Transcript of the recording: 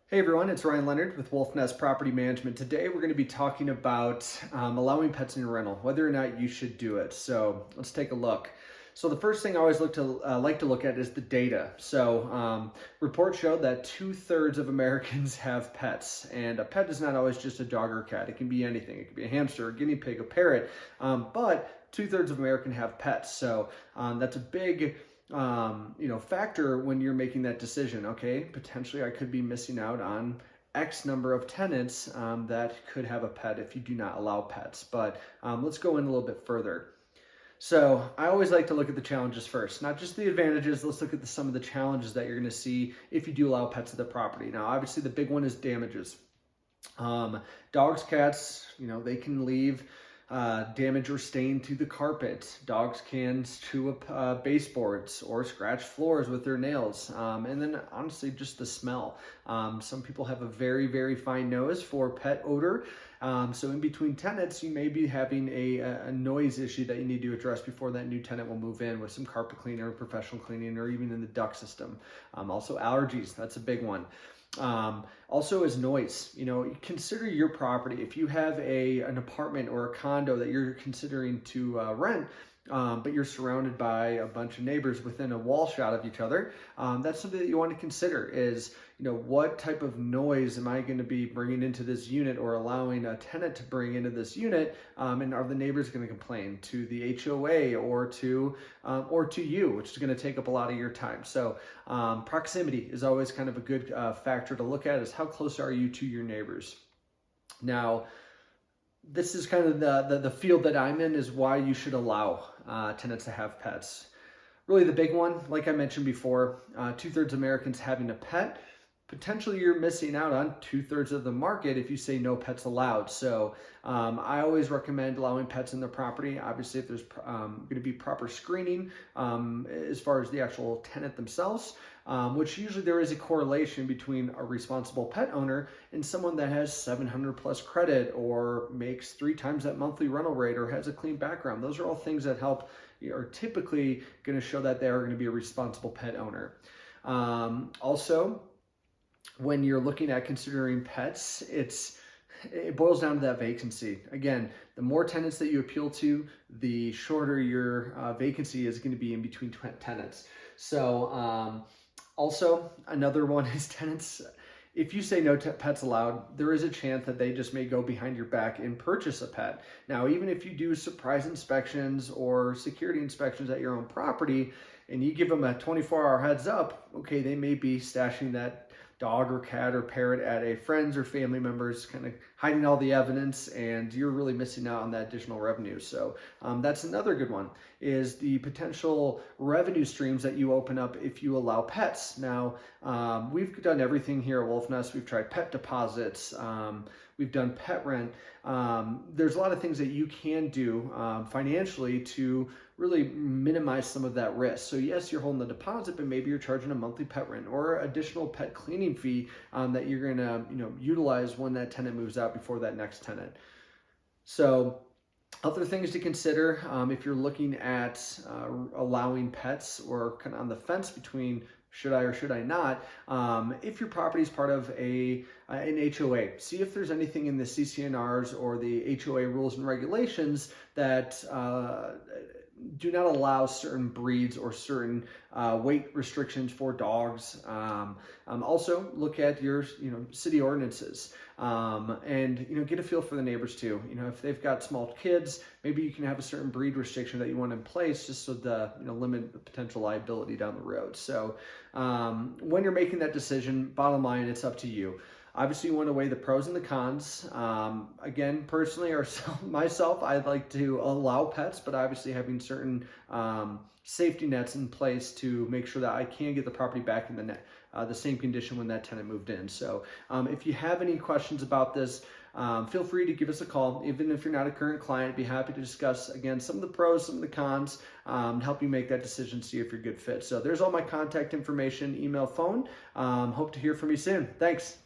Hey everyone, it's Ryan Leonard with Wolfnest Property Management. Today we're going to be talking about allowing pets in your rental, whether or not you should do it. So let's take a look. So the first thing I always like to look at is the data. So reports show that 2/3 of Americans have pets, and a pet is not always just a dog or cat. It can be anything. It could be a hamster, a guinea pig, a parrot, but 2/3 of Americans have pets. So that's a big factor when you're making that decision. Okay, potentially I could be missing out on X number of tenants that could have a pet if you do not allow pets. But let's go in a little bit further. So I always like to look at the challenges first, not just the advantages. Let's look at some of the challenges that you're going to see if you do allow pets to the property. Now, obviously, the big one is damages. Dogs, cats, they can leave damage or stain to the carpet. Dogs can chew up baseboards or scratch floors with their nails. And then honestly, just the smell. Some people have a very, very fine nose for pet odor. So in between tenants, you may be having a noise issue that you need to address before that new tenant will move in with some carpet cleaner, professional cleaning, or even in the duct system. Also allergies, that's a big one. Also is noise. Consider your property. If you have an apartment or a condo that you're considering to rent, but you're surrounded by a bunch of neighbors within a wall shot of each other, that's something that you want to consider is, what type of noise am I going to be bringing into this unit or allowing a tenant to bring into this unit? And are the neighbors going to complain to the HOA or to you, which is going to take up a lot of your time. So proximity is always kind of a good factor to look at, is how close are you to your neighbors? Now, this is kind of the field that I'm in, is why you should allow tenants to have pets. Really the big one, like I mentioned before, 2/3 Americans having a pet. Potentially you're missing out on 2/3 of the market if you say no pets allowed. So I always recommend allowing pets in the property. Obviously, if there's going to be proper screening as far as the actual tenant themselves, which usually there is a correlation between a responsible pet owner and someone that has 700 plus credit or makes 3 times that monthly rental rate or has a clean background. Those are all things that help, are typically going to show that they are going to be a responsible pet owner. Also, when you're looking at considering pets, it boils down to that vacancy. Again, the more tenants that you appeal to, the shorter your vacancy is going to be in between tenants. So also another one is tenants. If you say no pets allowed, there is a chance that they just may go behind your back and purchase a pet. Now, even if you do surprise inspections or security inspections at your own property and you give them a 24-hour heads up, okay, they may be stashing that dog or cat or parrot at a friend's or family member's, kind of hiding all the evidence, and you're really missing out on that additional revenue. So that's another good one, is the potential revenue streams that you open up if you allow pets. Now, we've done everything here at Wolfnest. We've tried pet deposits. We've done pet rent. There's a lot of things that you can do financially to really minimize some of that risk. So yes, you're holding the deposit, but maybe you're charging a monthly pet rent or additional pet cleaning fee that you're going to utilize when that tenant moves out before that next tenant. So other things to consider if you're looking at allowing pets or kind of on the fence between should I or should I not, if your property is part of an HOA, see if there's anything in the CCNRs or the HOA rules and regulations that do not allow certain breeds or certain weight restrictions for dogs. Also look at your city ordinances and get a feel for the neighbors too. If they've got small kids, maybe you can have a certain breed restriction that you want in place just so the limit the potential liability down the road. So when you're making that decision, bottom line, it's up to you. Obviously, you want to weigh the pros and the cons. Again, personally, or myself, I'd like to allow pets, but obviously having certain safety nets in place to make sure that I can get the property back in the same condition when that tenant moved in. So if you have any questions about this, feel free to give us a call. Even if you're not a current client, I'd be happy to discuss, again, some of the pros, some of the cons, help you make that decision, see if you're a good fit. So there's all my contact information, email, phone. Hope to hear from you soon. Thanks.